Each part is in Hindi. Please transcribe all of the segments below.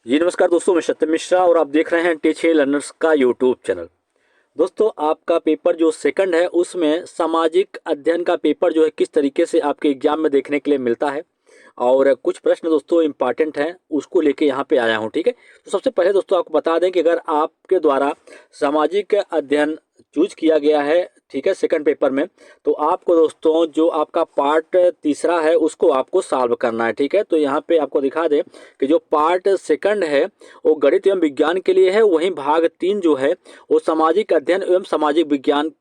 जी नमस्कार दोस्तों, मैं सत्यम मिश्रा और आप देख रहे हैं टीच लर्नर्स का यूट्यूब चैनल। दोस्तों, आपका पेपर जो सेकंड है उसमें सामाजिक अध्ययन का पेपर जो है किस तरीके से आपके एग्जाम में देखने के लिए मिलता है और कुछ प्रश्न दोस्तों इंपॉर्टेंट हैं उसको लेके यहाँ पे आया हूँ। ठीक है, तो सबसे पहले दोस्तों आपको बता दें कि अगर आपके द्वारा सामाजिक अध्ययन चूज किया गया है, ठीक है, सेकंड पेपर में, तो आपको दोस्तों जो आपका पार्ट तीसरा है उसको आपको सॉल्व करना है। ठीक है, तो यहाँ पे आपको दिखा दें कि जो पार्ट सेकंड है वो गणित एवं विज्ञान के लिए है, वहीं भाग 3 जो है वो सामाजिक अध्ययन एवं सामाजिक विज्ञान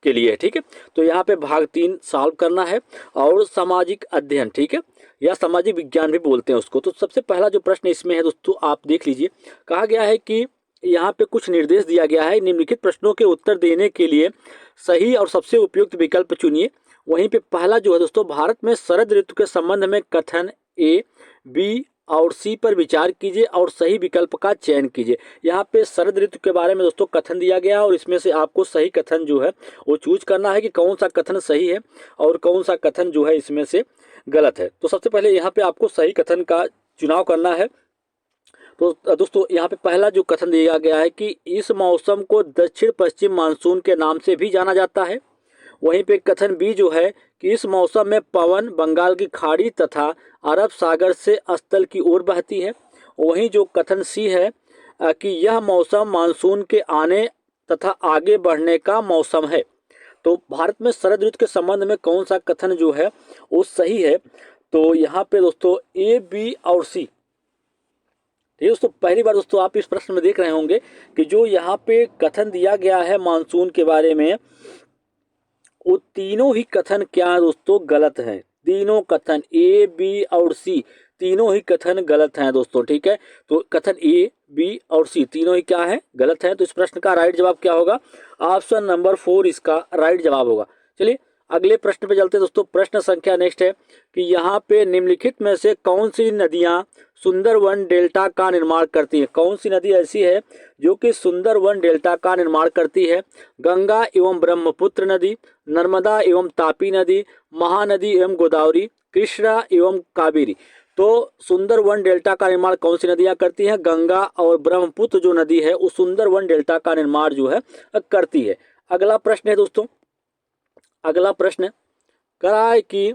के लिए है। ठीक है, तो यहाँ पे भाग 3 सॉल्व करना है और सामाजिक अध्ययन, ठीक है, या सामाजिक विज्ञान भी बोलते हैं उसको। तो सबसे पहला जो प्रश्न इसमें है दोस्तों, आप देख लीजिए। कहा गया है कि यहाँ पे कुछ निर्देश दिया गया है, निम्नलिखित प्रश्नों के उत्तर देने के लिए सही और सबसे उपयुक्त विकल्प चुनिए। वहीं पे पहला जो है दोस्तों, भारत में शरद ऋतु के संबंध में कथन ए, बी और सी पर विचार कीजिए और सही विकल्प का चयन कीजिए। यहाँ पे शरद ऋतु के बारे में दोस्तों कथन दिया गया है और इसमें से आपको सही कथन जो है वो चूज करना है कि कौन सा कथन सही है और कौन सा कथन जो है इसमें से गलत है। तो सबसे पहले यहाँ पे आपको सही कथन का चुनाव करना है। तो दोस्तों यहाँ पे पहला जो कथन दिया गया है कि इस मौसम को दक्षिण पश्चिम मानसून के नाम से भी जाना जाता है। वहीं पे कथन बी जो है कि इस मौसम में पवन बंगाल की खाड़ी तथा अरब सागर से स्थल की ओर बहती है। वहीं जो कथन सी है कि यह मौसम मानसून के आने तथा आगे बढ़ने का मौसम है। तो भारत में शरद ऋतु के संबंध में कौन सा कथन जो है वो सही है? तो यहाँ पे दोस्तों ए, बी और सी। ठीक है दोस्तों, पहली बार दोस्तों आप इस प्रश्न में देख रहे होंगे कि जो यहाँ पे कथन दिया गया है मानसून के बारे में, वो तीनों ही कथन क्या है दोस्तों, गलत हैं। तीनों कथन ए, बी और सी तीनों ही कथन गलत हैं दोस्तों। ठीक है, तो कथन ए, बी और सी तीनों ही क्या है, गलत हैं। तो इस प्रश्न का राइट जवाब क्या होगा? ऑप्शन नंबर 4 इसका राइट जवाब होगा। चलिए अगले प्रश्न पे चलते हैं दोस्तों। प्रश्न संख्या नेक्स्ट है कि यहाँ पे निम्नलिखित में से कौन सी नदियाँ सुंदरवन डेल्टा का निर्माण करती है? कौन सी नदी ऐसी है जो कि सुंदरवन डेल्टा का निर्माण करती है? गंगा एवं ब्रह्मपुत्र नदी, नर्मदा एवं तापी नदी, महानदी एवं गोदावरी, कृष्णा एवं कावेरी। तो सुंदरवन डेल्टा का निर्माण कौन सी नदियां करती हैं? गंगा और ब्रह्मपुत्र जो नदी है वो सुंदरवन डेल्टा का निर्माण जो है करती है। अगला प्रश्न है दोस्तों, अगला प्रश्न करा है कि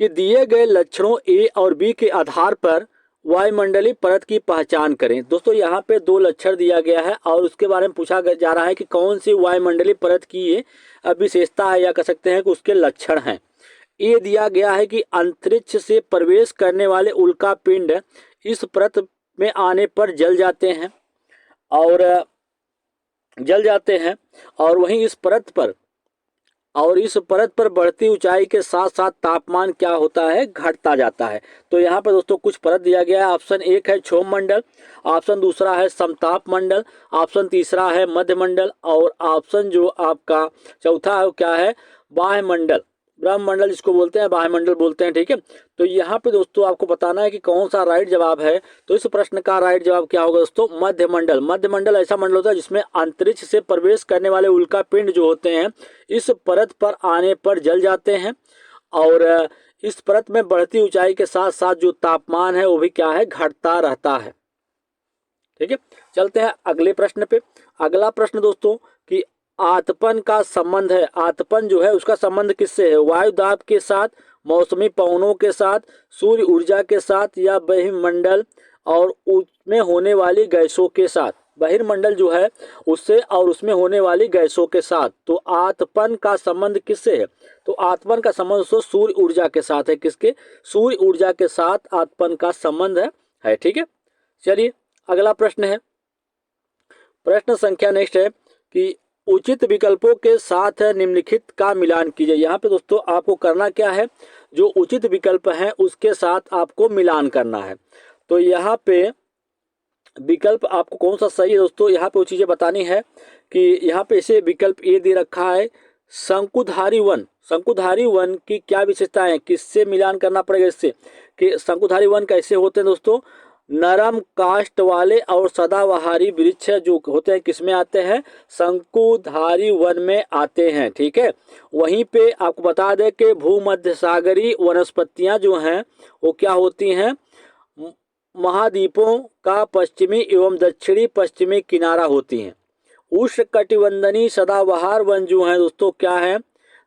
दिए गए लक्षणों ए और बी के आधार पर वायुमंडलीय परत की पहचान करें। दोस्तों यहाँ पे दो लक्षण दिया गया है और उसके बारे में पूछा जा रहा है कि कौन सी वायुमंडलीय परत की ये विशेषता है या कह सकते हैं कि उसके लक्षण हैं। ये दिया गया है कि अंतरिक्ष से प्रवेश करने वाले उल्का पिंड इस परत में आने पर और जल जाते हैं और वहीं इस परत पर बढ़ती ऊंचाई के साथ साथ तापमान क्या होता है, घटता जाता है। तो यहाँ पर दोस्तों कुछ परत दिया गया है। ऑप्शन एक है क्षोभ मंडल, ऑप्शन दूसरा है समताप मंडल, ऑप्शन तीसरा है मध्य मंडल और ऑप्शन जो आपका चौथा है वो क्या है, वायुमंडल, ब्रह्ममंडल जिसको बोलते हैं, वायुमंडल बोलते हैं। ठीक है, तो यहाँ पे दोस्तों आपको बताना है कि कौन सा राइट जवाब है। तो इस प्रश्न का राइट जवाब क्या होगा दोस्तों? मध्यमंडल। मध्यमंडल ऐसा मंडल होता है जिसमें अंतरिक्ष से प्रवेश करने वाले उल्का पिंड जो होते हैं इस परत पर आने पर जल जाते हैं और इस परत में बढ़ती ऊंचाई के साथ साथ जो तापमान है वो भी क्या है, घटता रहता है। ठीक है, चलते हैं अगले प्रश्न पे। अगला प्रश्न दोस्तों कि आतपन का संबंध है, आतपन जो है उसका संबंध किससे है? वायु दाब के साथ, मौसमी पवनों के साथ, सूर्य ऊर्जा के साथ या बहिर्मंडल और उसमें होने वाली गैसों के साथ? बहिर्मंडल जो है उससे और उसमें होने वाली गैसों के साथ। तो आतपन का संबंध किससे है? तो आतपन का संबंध दोस्तों सूर्य ऊर्जा के साथ है। किसके? सूर्य ऊर्जा के साथ आतपन का संबंध है। ठीक है, चलिए अगला प्रश्न है। प्रश्न संख्या नेक्स्ट है कि उचित विकल्पों के साथ निम्नलिखित का मिलान कीजिए। यहाँ पे दोस्तों आपको करना क्या है, जो उचित विकल्प है उसके साथ आपको मिलान करना है। तो यहाँ पे विकल्प आपको कौन सा सही है दोस्तों, यहाँ पे वो चीज़ें बतानी है कि यहाँ पे इसे विकल्प ए दे रखा है शंकुधारी वन। शंकुधारी वन की क्या विशेषता है, किससे मिलान करना पड़ेगा इससे? कि शंकुधारी वन कैसे होते हैं दोस्तों? नरम काष्ठ वाले और सदाबहारी वृक्ष जो होते हैं किसमें आते हैं? शंकुधारी वन में आते हैं। ठीक है, वहीं पे आपको बता दें कि भूमध्य सागरीय वनस्पतियां जो हैं वो क्या होती हैं? महाद्वीपों का पश्चिमी एवं दक्षिणी पश्चिमी किनारा होती हैं। उष्णकटिबंधनीय सदाबहार वन जो हैं दोस्तों क्या है,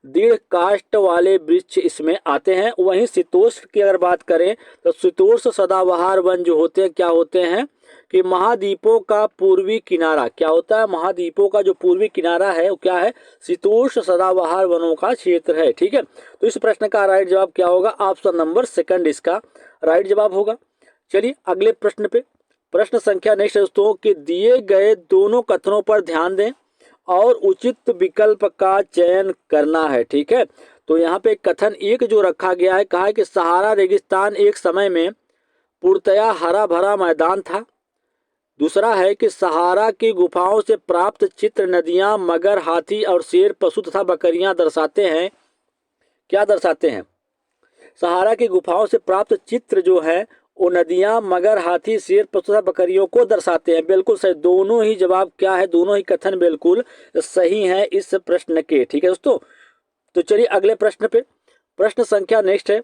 दृढ़ काष्ठ वाले वृक्ष इसमें आते हैं। वहीं शीतोष्ण की अगर बात करें तो शीतोष्ण सदाबहार वन जो होते हैं क्या होते हैं कि महाद्वीपों का पूर्वी किनारा क्या होता है, महाद्वीपों का जो पूर्वी किनारा है वो क्या है, शीतोष्ण सदाबहार वनों का क्षेत्र है। ठीक है, तो इस प्रश्न का राइट जवाब क्या होगा, ऑप्शन नंबर सेकंड इसका राइट जवाब होगा। चलिए अगले प्रश्न पे, प्रश्न संख्या नेक्स्ट दोस्तों कि दिए गए दोनों कथनों पर ध्यान दें और उचित विकल्प का चयन करना है। ठीक है, तो यहाँ पे कथन एक जो रखा गया है, कहा है कि सहारा रेगिस्तान एक समय में पूर्णतया हरा भरा मैदान था। दूसरा है कि सहारा की गुफाओं से प्राप्त चित्र नदियां, मगर, हाथी और शेर, पशु तथा बकरियां दर्शाते हैं। क्या दर्शाते हैं, सहारा की गुफाओं से प्राप्त चित्र जो है वो नदियां, मगर, हाथी, शेर, पशु तथा बकरियों को दर्शाते हैं। बिल्कुल सही, दोनों ही जवाब क्या है, दोनों ही कथन बिल्कुल सही हैं इस प्रश्न के। ठीक है दोस्तों, तो चलिए अगले प्रश्न पे, प्रश्न संख्या नेक्स्ट है,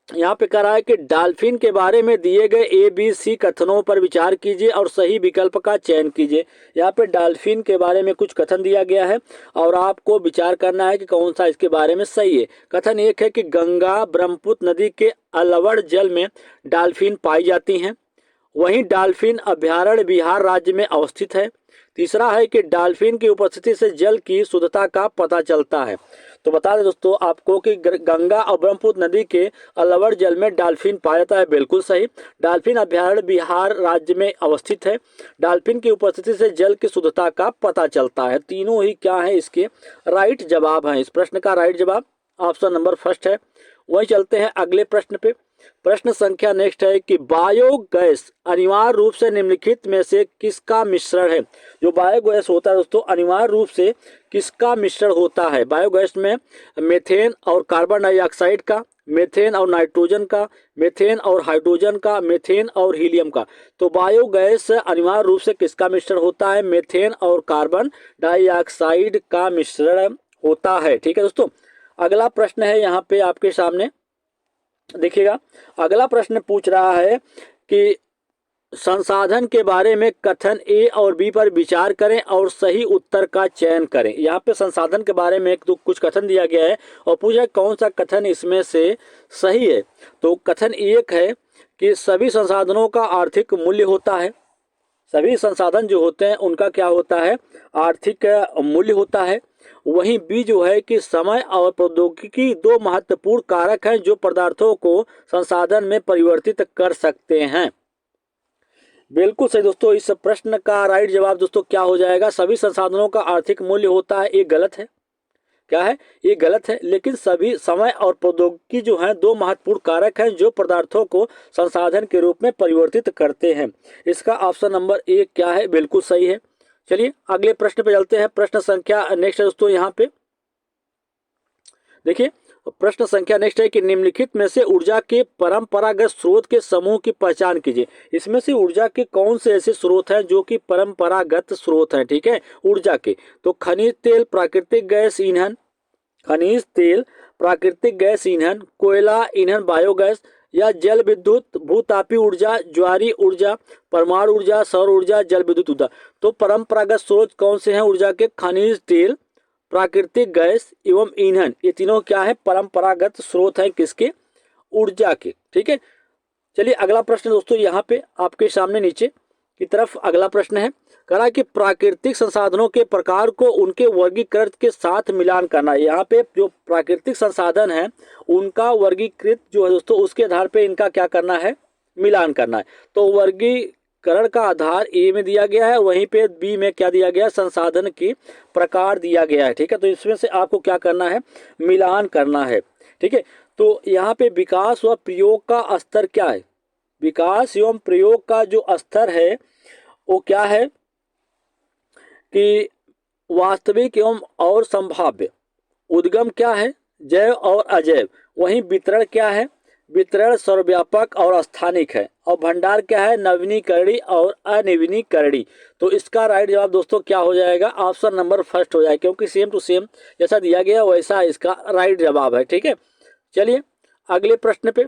यहाँ पे कह रहा है कि डॉल्फिन के बारे में दिए गए ABC कथनों पर विचार कीजिए और सही विकल्प का चयन कीजिए। यहाँ पे डॉल्फिन के बारे में कुछ कथन दिया गया है और आपको विचार करना है कि कौन सा इसके बारे में सही है। कथन एक है कि गंगा ब्रह्मपुत्र नदी के अलवड़ जल में डॉल्फिन पाई जाती हैं। वहीं डॉल्फिन अभ्यारण्य बिहार राज्य में अवस्थित है। तीसरा है कि डॉल्फिन की उपस्थिति से जल की शुद्धता का पता चलता है। तो बता दें दोस्तों आपको कि गंगा और ब्रह्मपुत्र नदी के अलवड़ जल में डॉल्फिन पाया जाता है। बिल्कुल सही, डॉल्फिन अभ्यारण्य बिहार राज्य में अवस्थित है। डॉल्फिन की उपस्थिति से जल की शुद्धता का पता चलता है। तीनों ही क्या है, इसके राइट जवाब हैं। इस प्रश्न का राइट जवाब ऑप्शन नंबर फर्स्ट है। वही चलते हैं अगले प्रश्न पे, प्रश्न संख्या नेक्स्ट है कि बायोगैस अनिवार्य रूप से निम्नलिखित में से किसका मिश्रण है। जो बायोगैस होता है दोस्तों अनिवार्य रूप से किसका मिश्रण होता है। बायोगैस में मीथेन और कार्बन डाइऑक्साइड का, मीथेन और नाइट्रोजन का, मीथेन और हाइड्रोजन का, मीथेन और हीलियम का। तो बायोगैस अनिवार्य रूप से किसका मिश्रण होता है, मीथेन और कार्बन डाइऑक्साइड का मिश्रण होता है। ठीक है दोस्तों, अगला प्रश्न है यहाँ पे आपके सामने देखिएगा। अगला प्रश्न पूछ रहा है कि संसाधन के बारे में कथन ए और बी पर विचार करें और सही उत्तर का चयन करें। यहाँ पे संसाधन के बारे में एक तो कुछ कथन दिया गया है और पूछा कौन सा कथन इसमें से सही है। तो कथन एक है कि सभी संसाधनों का आर्थिक मूल्य होता है। सभी संसाधन जो होते हैं उनका क्या होता है, आर्थिक मूल्य होता है। वहीं बी जो है कि समय और प्रौद्योगिकी दो महत्वपूर्ण कारक हैं जो पदार्थों को संसाधन में परिवर्तित कर सकते हैं। बिल्कुल सही दोस्तों, इस प्रश्न का राइट जवाब दोस्तों क्या हो जाएगा, सभी संसाधनों का आर्थिक मूल्य होता है। ये गलत है, क्या है, ये गलत है। लेकिन सभी समय और प्रौद्योगिकी जो है दो महत्वपूर्ण कारक हैं जो पदार्थों को संसाधन के रूप में परिवर्तित करते हैं। इसका ऑप्शन नंबर एक क्या है, बिल्कुल सही है। चलिए अगले प्रश्न पे चलते हैं। प्रश्न संख्या नेक्स्ट है दोस्तों, यहाँ पे देखिए प्रश्न संख्या नेक्स्ट है कि निम्नलिखित में से ऊर्जा के परंपरागत स्रोत के समूह की पहचान कीजिए। इसमें से ऊर्जा के कौन से ऐसे स्रोत हैं जो कि परंपरागत स्रोत हैं। ठीक है, ऊर्जा के, तो खनिज तेल, प्राकृतिक गैस ईंधन, खनिज तेल, प्राकृतिक गैस ईंधन, कोयला ईंधन, बायोगैस, या जल विद्युत, भूतापीय ऊर्जा, ज्वारी ऊर्जा, परमाणु ऊर्जा, सौर ऊर्जा, जल विद्युत ऊर्जा। तो परंपरागत स्रोत कौन से हैं ऊर्जा के, खनिज तेल, प्राकृतिक गैस एवं ईंधन। ये तीनों क्या है, परंपरागत स्रोत है किसके, ऊर्जा के। ठीक है, चलिए अगला प्रश्न दोस्तों यहाँ पे आपके सामने नीचे की तरफ अगला प्रश्न है, कहा कि प्राकृतिक संसाधनों के प्रकार को उनके वर्गीकरण के साथ मिलान करना। यहाँ पे जो प्राकृतिक संसाधन है उनका वर्गीकृत जो है दोस्तों उसके आधार पे इनका क्या करना है, मिलान करना है। तो वर्गीकरण का आधार ए में दिया गया है, वहीं पे बी में क्या दिया गया है, संसाधन की प्रकार दिया गया है। ठीक है, तो इसमें से आपको क्या करना है, मिलान करना है। ठीक है, तो यहाँ पे विकास व प्रयोग का स्तर क्या है, विकास एवं प्रयोग का जो स्तर है वो क्या है कि वास्तविक एवं और संभाव्य, उद्गम क्या है, जैव और अजैव, वहीं वितरण क्या है, वितरण सर्वव्यापक और स्थानिक है, और भंडार क्या है, नवीनीकरणीय और अनवीनीकरणीय। तो इसका राइट जवाब दोस्तों क्या हो जाएगा, ऑप्शन नंबर फर्स्ट हो जाएगा, क्योंकि सेम टू सेम जैसा दिया गया वैसा इसका राइट जवाब है। ठीक है, चलिए अगले प्रश्न पे,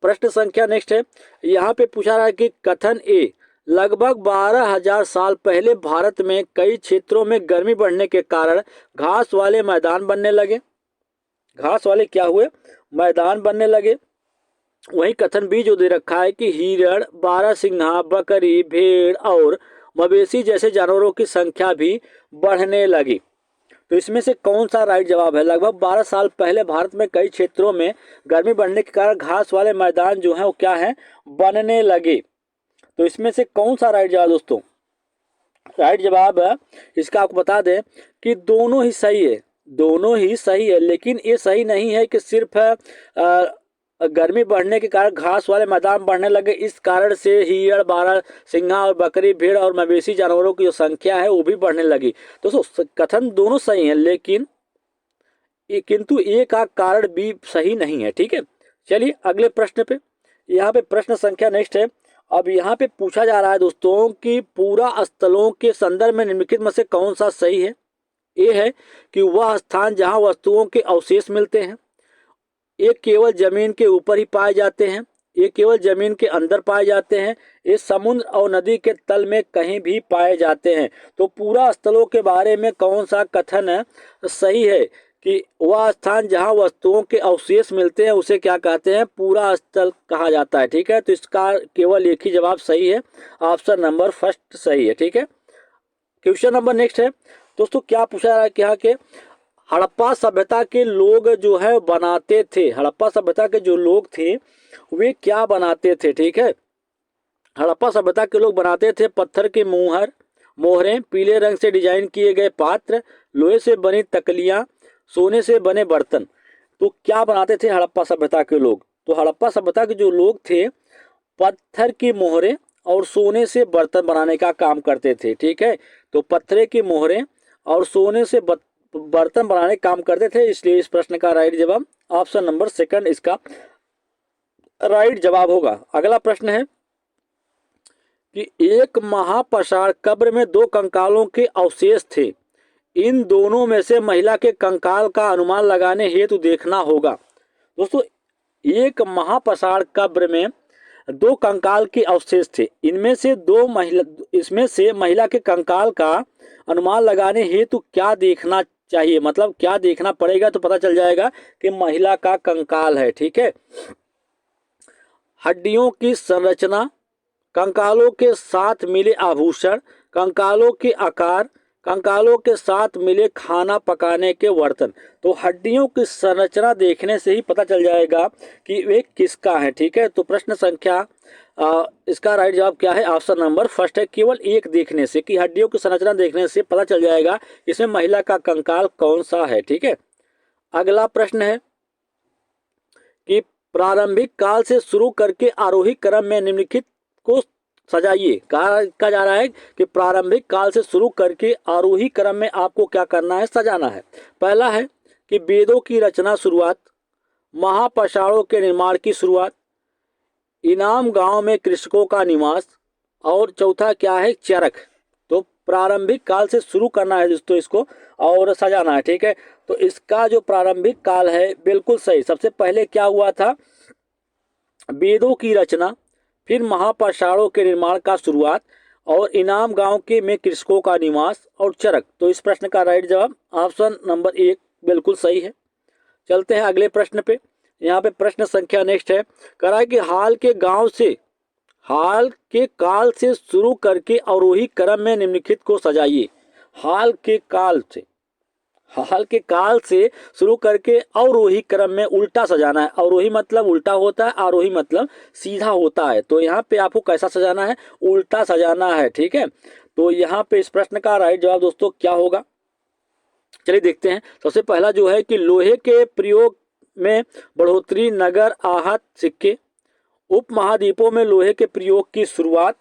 प्रश्न संख्या नेक्स्ट है, यहाँ पे पूछा रहा है कि कथन ए, लगभग 12,000 साल पहले भारत में कई क्षेत्रों में गर्मी बढ़ने के कारण घास वाले मैदान बनने लगे। घास वाले क्या हुए? मैदान बनने लगे। वहीं कथन बी जो दे रखा है कि हिरण, बारहसिंघा, बकरी, भेड़ और मवेशी जैसे जानवरों की संख्या भी बढ़ने लगी। तो इसमें से कौन सा राइट जवाब है? लगभग 12 साल पहले भारत में कई क्षेत्रों में गर्मी बढ़ने के कारण घास वाले मैदान जो है वो क्या है? बनने लगे। तो इसमें से कौन सा राइट जवाब दोस्तों? राइट जवाब है इसका आपको बता दें कि दोनों ही सही है, दोनों ही सही है, लेकिन ये सही नहीं है कि सिर्फ गर्मी बढ़ने के कारण घास वाले मैदान बढ़ने लगे, इस कारण से हिरण, बारहसिंघा और बकरी, भेड़ और मवेशी जानवरों की जो संख्या है वो भी बढ़ने लगी। दोस्तों कथन दोनों सही है, लेकिन किंतु ए का कारण बी सही नहीं है। ठीक है, चलिए अगले प्रश्न पे। यहाँ पे प्रश्न संख्या नेक्स्ट है। अब यहाँ पे पूछा जा रहा है दोस्तों कि पूरा स्थलों के संदर्भ में निम्नलिखित में से कौन सा सही है? ए है कि वह स्थान जहाँ वस्तुओं के अवशेष मिलते हैं, ये केवल जमीन के ऊपर ही पाए जाते हैं, ये केवल जमीन के अंदर पाए जाते हैं, ये समुद्र और नदी के तल में कहीं भी पाए जाते हैं। तो पूरा स्थलों के बारे में कौन सा कथन सही है कि वह स्थान जहां वस्तुओं के अवशेष मिलते हैं उसे क्या कहते हैं? पूरा स्थल कहा जाता है। ठीक है, तो इसका केवल एक ही जवाब सही है, ऑप्शन नंबर फर्स्ट सही है। ठीक है, क्वेश्चन नंबर नेक्स्ट है दोस्तों, क्या पूछा जा रहा है कि यहाँ के हड़प्पा सभ्यता के लोग जो है बनाते थे, हड़प्पा सभ्यता के जो लोग थे वे क्या बनाते थे? ठीक है, हड़प्पा सभ्यता के लोग बनाते थे पत्थर के मोहरें, पीले रंग से डिजाइन किए गए पात्र, लोहे से बनी तकलियां, सोने से बने बर्तन। तो क्या बनाते थे हड़प्पा सभ्यता के लोग? तो हड़प्पा सभ्यता के जो लोग थे पत्थर की मोहरें और सोने से बर्तन बनाने का काम करते थे। ठीक है, तो पत्थर की मोहरें और सोने से बर्तन बनाने का काम करते थे, इसलिए इस प्रश्न का राइट जवाब ऑप्शन नंबर सेकंड इसका राइट जवाब होगा। अगला प्रश्न है कि एक महापाषाण कब्र में 2 कंकालों के अवशेष थे, इन दोनों में से महिला के कंकाल का अनुमान लगाने हेतु देखना होगा। दोस्तों एक महापाषाण कब्र में 2 कंकाल के अवशेष थे, इसमें से महिला के कंकाल का अनुमान लगाने हेतु क्या देखना चाहिए? मतलब क्या देखना पड़ेगा तो पता चल जाएगा कि महिला का कंकाल है। ठीक है, हड्डियों की संरचना, कंकालों के साथ मिले आभूषण, कंकालों के आकार, कंकालों के साथ मिले खाना पकाने के बर्तन। तो हड्डियों की संरचना देखने से ही पता चल जाएगा कि वे किसका है। ठीक है, तो प्रश्न संख्या इसका राइट जवाब क्या है? ऑप्शन नंबर फर्स्ट है, केवल एक देखने से, कि हड्डियों की संरचना देखने से पता चल जाएगा इसमें महिला का कंकाल कौन सा है। ठीक है, अगला प्रश्न है कि प्रारंभिक काल से शुरू करके आरोही क्रम में निम्नलिखित को सजाइए। कहा जा रहा है कि प्रारंभिक काल से शुरू करके आरोही क्रम में आपको क्या करना है? सजाना है। पहला है कि वेदों की रचना शुरुआत, महापाषाणों के निर्माण की शुरुआत, इनाम गांव में कृषकों का निवास, और चौथा क्या है? चरख। तो प्रारंभिक काल से शुरू करना है दोस्तों इसको और सजाना है। ठीक है, तो इसका जो प्रारंभिक काल है बिल्कुल सही। सबसे पहले क्या हुआ था? वेदों की रचना, फिर महापाषाणों के निर्माण का शुरुआत, और इनाम गांव के में कृषकों का निवास, और चरक। तो इस प्रश्न का राइट जवाब ऑप्शन नंबर 1 बिल्कुल सही है। चलते हैं अगले प्रश्न पे। यहाँ पे प्रश्न संख्या नेक्स्ट है, कह रहा है कि हाल के काल से शुरू करके अवरोही क्रम में निम्नलिखित को सजाइए। हाल के काल से शुरू करके अवरोही क्रम में उल्टा सजाना है। अवरोही मतलब उल्टा होता है, आरोही मतलब सीधा होता है। तो यहाँ पे आपको कैसा सजाना है? उल्टा सजाना है। ठीक है, तो यहाँ पे इस प्रश्न का राइट जवाब दोस्तों क्या होगा? चलिए देखते हैं। सबसे पहला जो है कि लोहे के प्रयोग में बढ़ोतरी, नगर आहत सिक्के, उपमहाद्वीपों में लोहे के प्रयोग की शुरुआत,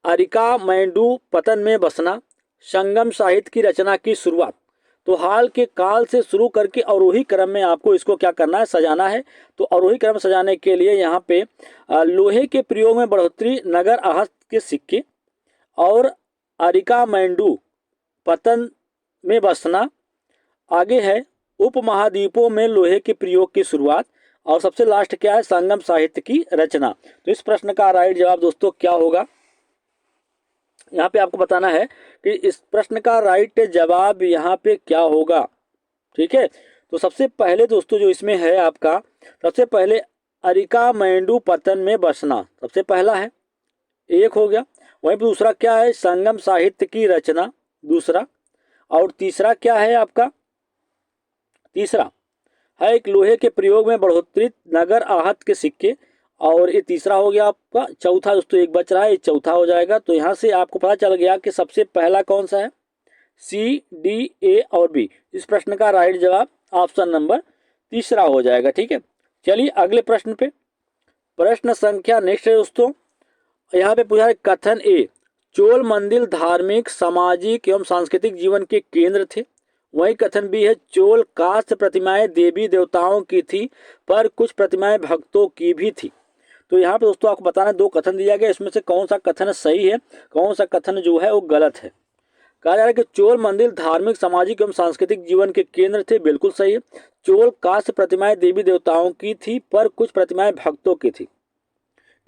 अरिका मैंडू पतन में बसना, संगम साहित्य की रचना की शुरुआत। तो हाल के काल से शुरू करके अवरोही क्रम में आपको इसको क्या करना है? सजाना है। तो अवरोही क्रम सजाने के लिए यहाँ पे लोहे के प्रयोग में बढ़ोतरी, नगर आहत के सिक्के, और अरिका मैंडू पतन में बसना। आगे है उपमहाद्वीपों में लोहे के प्रयोग की शुरुआत, और सबसे लास्ट क्या है, संगम साहित्य की रचना। तो इस प्रश्न का राइट जवाब दोस्तों क्या होगा, यहाँ पे आपको बताना है कि इस प्रश्न का राइट जवाब यहाँ पे क्या होगा। ठीक है, तो सबसे पहले दोस्तों जो इसमें है आपका, सबसे पहले अरिका मैंडू पतन में बसना सबसे पहला है, एक हो गया। वहीं पे दूसरा क्या है, संगम साहित्य की रचना दूसरा। और तीसरा क्या है आपका, तीसरा है एक लोहे के प्रयोग में बढ़ोतरी नगर आहत के सिक्के। और ये तीसरा हो गया आपका। चौथा दोस्तों एक बच रहा है, ये चौथा हो जाएगा। तो यहाँ से आपको पता चल गया कि सबसे पहला कौन सा है, सी डी ए और बी। इस प्रश्न का राइट जवाब ऑप्शन नंबर तीसरा हो जाएगा। ठीक है, चलिए अगले प्रश्न पे। प्रश्न संख्या नेक्स्ट है दोस्तों, यहाँ पे पूछा है कथन ए, चोल मंदिर धार्मिक सामाजिक एवं सांस्कृतिक जीवन के केंद्र थे। वही कथन बी है, चोल काष्ठ प्रतिमाएं देवी देवताओं की थी पर कुछ प्रतिमाएं भक्तों की भी थी। तो यहाँ पे दोस्तों आपको बताना, दो कथन दिया गया, इसमें से कौन सा कथन सही है, कौन सा कथन जो है वो गलत है। कहा जा रहा है कि चोल मंदिर धार्मिक सामाजिक एवं सांस्कृतिक जीवन के केंद्र थे, बिल्कुल सही है। चोल काष्ठ प्रतिमाएं देवी देवताओं की थी पर कुछ प्रतिमाएं भक्तों की थी।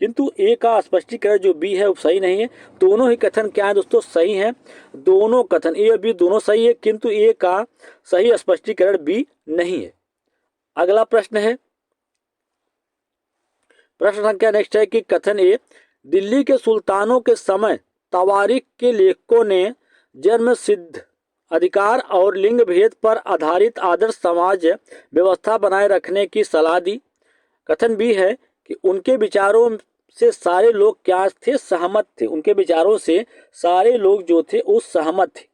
किंतु ए का स्पष्टीकरण जो बी है वो सही नहीं है। दोनों ही कथन क्या है दोस्तों, सही हैं। दोनों कथन ए और बी दोनों सही है, किंतु ए का सही स्पष्टीकरण बी नहीं है। अगला प्रश्न है, प्रश्न संख्या नेक्स्ट है कि कथन ए, दिल्ली के सुल्तानों के समय तवारीख के लेखकों ने जन्म सिद्ध अधिकार और लिंग भेद पर आधारित आदर्श समाज व्यवस्था बनाए रखने की सलाह दी। कथन बी है कि उनके विचारों से सारे लोग क्या थे, सहमत थे। उनके विचारों से सारे लोग जो थे वो सहमत थे।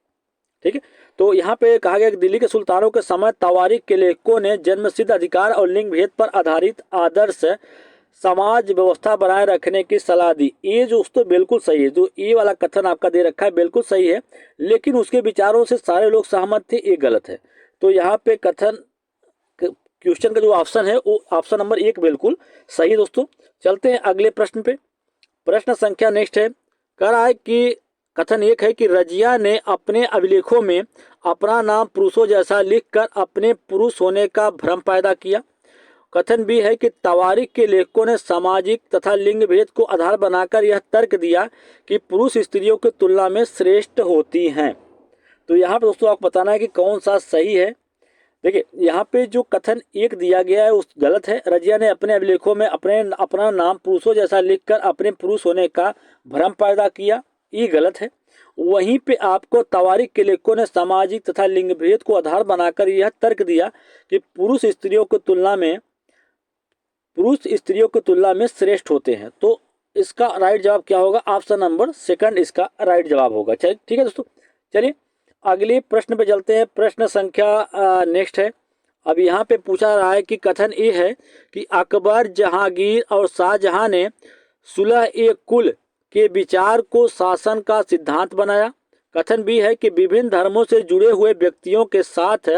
ठीक है, तो यहाँ पे कहा गया कि दिल्ली के सुल्तानों के समय तवारीख के लेखकों ने जन्मसिद्ध अधिकार और लिंग भेद पर आधारित आदर्श समाज व्यवस्था बनाए रखने की सलाह दी। ये जो दोस्तों बिल्कुल सही है, जो ये वाला कथन आपका दे रखा है बिल्कुल सही है, लेकिन उसके विचारों से सारे लोग सहमत थे, ये गलत है। तो यहाँ पे कथन क्वेश्चन का जो ऑप्शन है वो ऑप्शन नंबर एक बिल्कुल सही। दोस्तों चलते हैं अगले प्रश्न पे। प्रश्न संख्या नेक्स्ट है, कह रहा है कि कथन एक है कि रजिया ने अपने अभिलेखों में अपना नाम पुरुषों जैसा लिखकर अपने पुरुष होने का भ्रम पैदा किया। कथन बी है कि तवारीख के लेखकों ने सामाजिक तथा लिंग भेद को आधार बनाकर यह तर्क दिया कि पुरुष स्त्रियों की तुलना में श्रेष्ठ होती हैं। तो यहाँ पे दोस्तों आपको बताना है कि कौन सा सही है। देखिए यहाँ पे जो कथन एक दिया गया है उस गलत है। रजिया ने अपने अभिलेखों में अपना नाम पुरुषों जैसा लिखकर अपने पुरुष होने का भ्रम पैदा किया, ये गलत है। वहीं पे आपको तवारीख के लेखकों ने सामाजिक तथा लिंग भेद को आधार बनाकर यह तर्क दिया कि पुरुष स्त्रियों की तुलना में श्रेष्ठ होते हैं। तो इसका राइट जवाब क्या होगा, ऑप्शन नंबर सेकंड इसका राइट जवाब होगा। चलिए ठीक है दोस्तों, चलिए अगले प्रश्न पे चलते हैं। प्रश्न संख्या नेक्स्ट है। अब यहाँ पे पूछा रहा है कि कथन ये है कि अकबर, जहांगीर और शाहजहां ने सुलह ए कुल के विचार को शासन का सिद्धांत बनाया। कथन भी है कि विभिन्न धर्मों से जुड़े हुए व्यक्तियों के साथ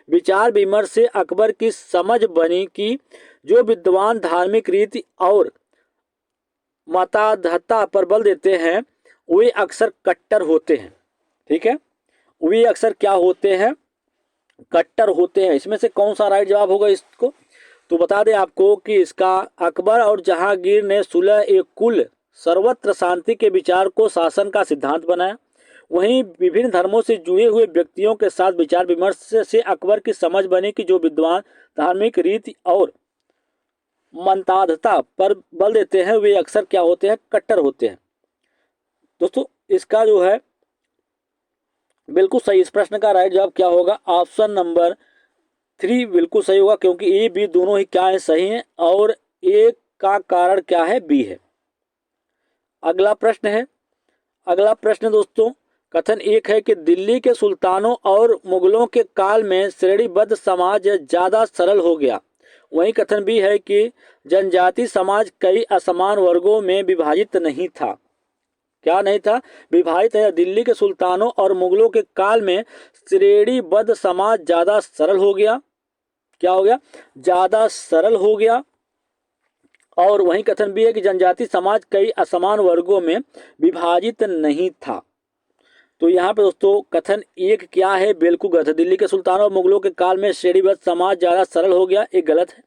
विचार विमर्श से अकबर की समझ बनी कि जो विद्वान धार्मिक रीति और मताधता पर बल देते हैं वे अक्सर कट्टर होते हैं। ठीक है, वे अक्सर क्या होते हैं, कट्टर होते हैं। इसमें से कौन सा राइट जवाब होगा इसको, तो बता दें आपको कि इसका अकबर और जहांगीर ने सुलह ए कुल सर्वत्र शांति के विचार को शासन का सिद्धांत बनाया। वहीं विभिन्न धर्मों से जुड़े हुए व्यक्तियों के साथ विचार विमर्श से अकबर की समझ बनी कि जो विद्वान धार्मिक रीति और मनताधता पर बल देते हैं वे अक्सर क्या होते हैं, कट्टर होते हैं। दोस्तों इसका जो है बिल्कुल सही, इस प्रश्न का राइट जवाब क्या होगा, ऑप्शन नंबर 3 बिल्कुल सही होगा, क्योंकि ए बी दोनों ही क्या है, सही हैं, और ए का कारण क्या है, बी है। अगला प्रश्न है, अगला प्रश्न दोस्तों कथन एक है कि दिल्ली के सुल्तानों और मुगलों के काल में श्रेणीबद्ध समाज ज़्यादा सरल हो गया। वहीं कथन भी है कि जनजाति समाज कई असमान वर्गों में विभाजित नहीं था। क्या नहीं था, विभाजित है। दिल्ली के सुल्तानों और मुगलों के काल में श्रेणीबद्ध समाज ज़्यादा सरल हो गया। क्या हो गया, ज़्यादा सरल हो गया। और वहीं कथन भी है कि जनजाति समाज कई असमान वर्गों में विभाजित नहीं था। तो यहाँ पे दोस्तों कथन एक क्या है, बिल्कुल गलत है। दिल्ली के सुल्तानों और मुगलों के काल में श्रेणीबद्ध समाज ज़्यादा सरल हो गया, ये गलत है।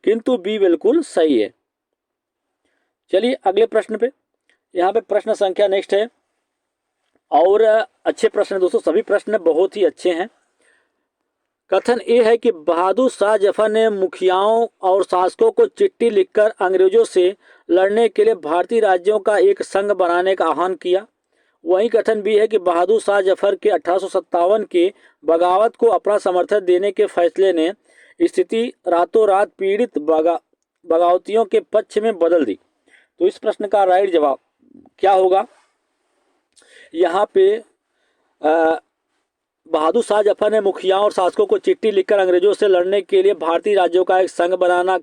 किंतु बी बिल्कुल सही है। चलिए अगले प्रश्न पे, यहाँ पे प्रश्न संख्या नेक्स्ट है, और अच्छे प्रश्न दोस्तों, सभी प्रश्न बहुत ही अच्छे हैं। कथन ये है कि बहादुर शाह जफर ने मुखियाओं और शासकों को चिट्ठी लिखकर अंग्रेजों से लड़ने के लिए भारतीय राज्यों का एक संघ बनाने का आह्वान किया। वहीं कथन भी है कि बहादुर शाह जफर के 1857 के बगावत को अपना समर्थन देने के फैसले ने स्थिति रातों रात पीड़ित बगावतियों के पक्ष में बदल दी। तो इस प्रश्न का राइट जवाब क्या होगा? यहाँ पे बहादुर शाह जफर ने मुखियाओं और शासकों को चिट्ठी लिखकर अंग्रेजों से लड़ने के लिए भारतीय राज्यों का एक संघ बनाना